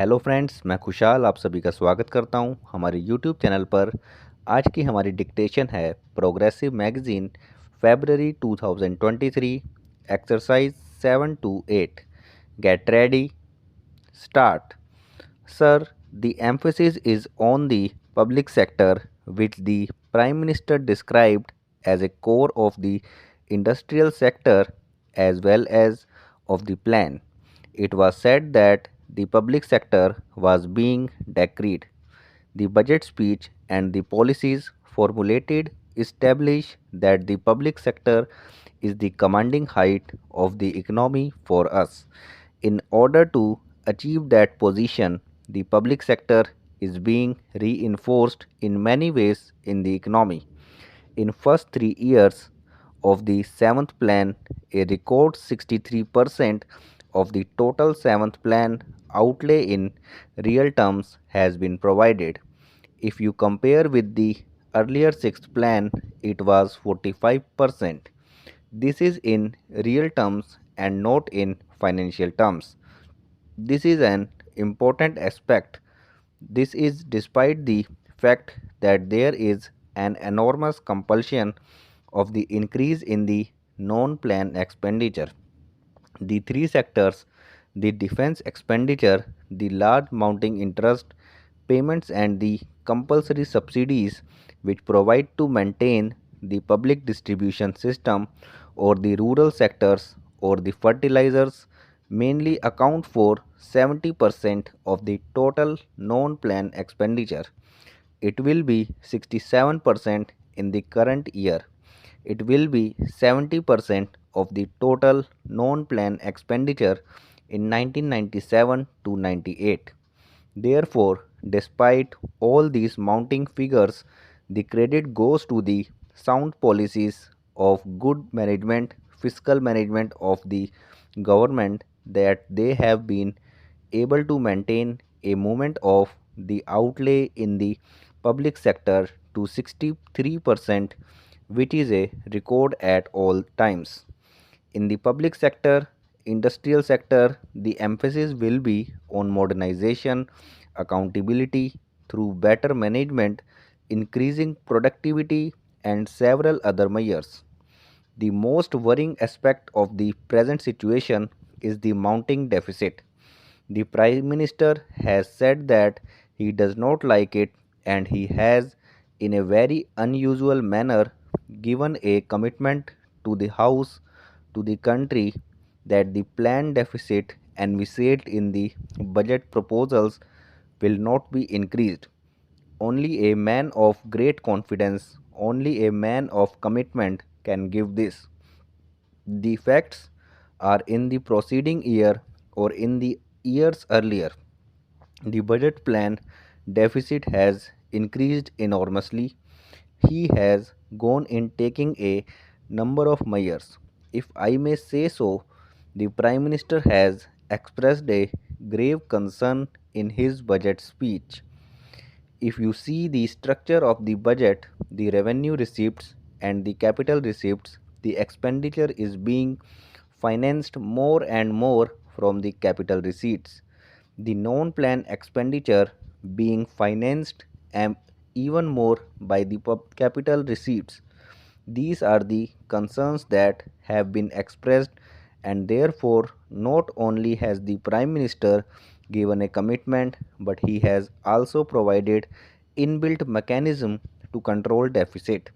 Hello friends, मैं खुशाल आप सभी का स्वागत करता हूं हमारे यूट्यूब चैनल पर। आज की हमारी डिक्टेशन है progressive magazine February 2023 exercise 7 to 8। Get ready, start. Sir, the emphasis is on the public sector, which the Prime Minister described as a core of the industrial sector as well as of the plan. It was said that the public sector was being decreed. The budget speech and the policies formulated establish that the public sector is the commanding height of the economy for us. In order to achieve that position, the public sector is being reinforced in many ways in the economy. In first 3 years of the 7th plan, a record 63% of the total 7th plan outlay in real terms has been provided. If you compare with the earlier 6th plan, it was 45%. This is in real terms and not in financial terms. This is an important aspect. This is despite the fact that there is an enormous compulsion of the increase in the non-plan expenditure. The three sectors, the defense expenditure, the large mounting interest payments and the compulsory subsidies which provide to maintain the public distribution system, or the rural sectors or the fertilizers, mainly account for 70% of the total non-plan expenditure. It will be 67% in the current year. It will be 70% of the total non-plan expenditure in 1997 to 98. Therefore, despite all these mounting figures, the credit goes to the sound policies of good management, fiscal management of the government, that they have been able to maintain a movement of the outlay in the public sector to 63%, which is a record at all times. In the public sector, industrial sector, the emphasis will be on modernization, accountability through better management, increasing productivity, and several other measures. The most worrying aspect of the present situation is the mounting deficit. The Prime Minister has said that he does not like it, and he has, in a very unusual manner, given a commitment to the House, to the country, that the planned deficit envisaged in the budget proposals will not be increased. Only a man of great confidence, only a man of commitment can give this. The facts are in the preceding year or in the years earlier. The budget plan deficit has increased enormously. He has gone in taking a number of measures. If I may say so, the Prime Minister has expressed a grave concern in his budget speech. If you see the structure of the budget, the revenue receipts and the capital receipts, the expenditure is being financed more and more from the capital receipts. The non-plan expenditure being financed and even more by the capital receipts. These are the concerns that have been expressed, and therefore, not only has the Prime Minister given a commitment, but he has also provided inbuilt mechanism to control deficit.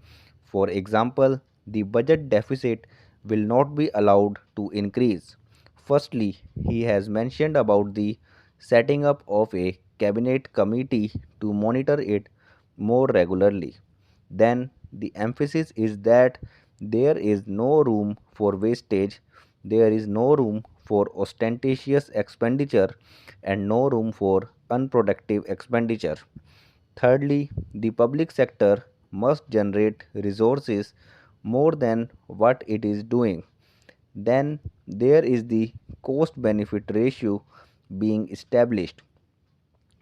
For example, the budget deficit will not be allowed to increase. Firstly, he has mentioned about the setting up of a cabinet committee to monitor it more regularly. Then the emphasis is that there is no room for wastage, there is no room for ostentatious expenditure, and no room for unproductive expenditure. Thirdly, the public sector must generate resources more than what it is doing. Then there is the cost benefit ratio being established.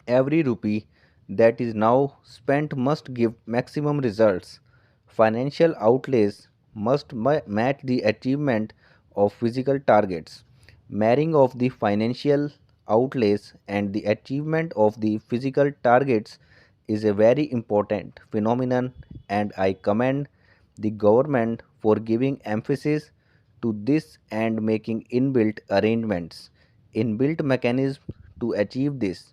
Every rupee that is now spent must give maximum results. Financial outlays must match the achievement of physical targets. Marrying of the financial outlays and the achievement of the physical targets is a very important phenomenon, and I commend the government for giving emphasis to this and making inbuilt mechanisms to achieve this.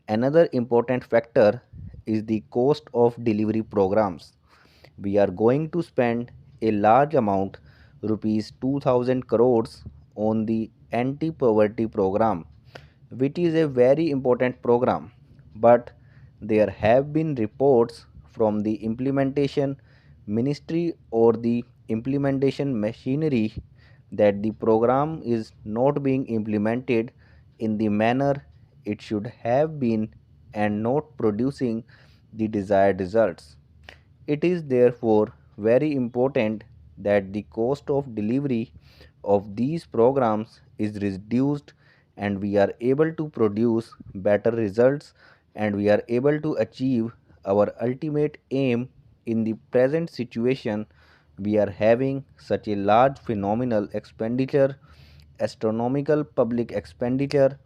Another important factor is the cost of delivery programs. We are going to spend a large amount, rupees 2000 crores, on the anti poverty program, which is a very important program. But there have been reports from the implementation ministry or the implementation machinery that the program is not being implemented in the manner it should have been and not producing the desired results. It is therefore very important that the cost of delivery of these programs is reduced and we are able to produce better results and we are able to achieve our ultimate aim. In the present situation, we are having such a large phenomenal expenditure, astronomical public expenditure,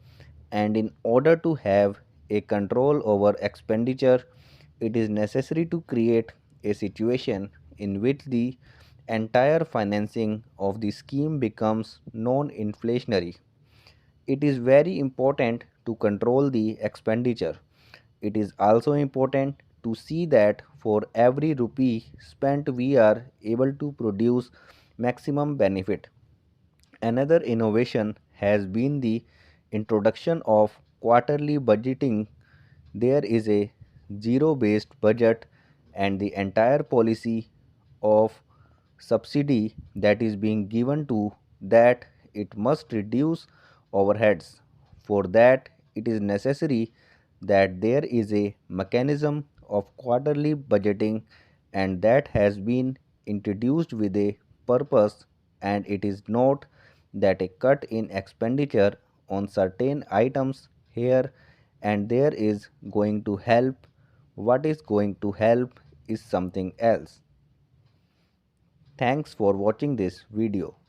and in order to have a control over expenditure, it is necessary to create a situation in which the entire financing of the scheme becomes non inflationary. It is very important to control the expenditure. It is also important to see that for every rupee spent, we are able to produce maximum benefit. Another innovation has been the introduction of quarterly budgeting. There is a zero based budget, and the entire policy of subsidy that is being given to that it must reduce overheads. For that, it is necessary that there is a mechanism of quarterly budgeting, and that has been introduced with a purpose, and it is not that a cut in expenditure on certain items here and there is going to help. What is going to help is something else. Thanks for watching this video.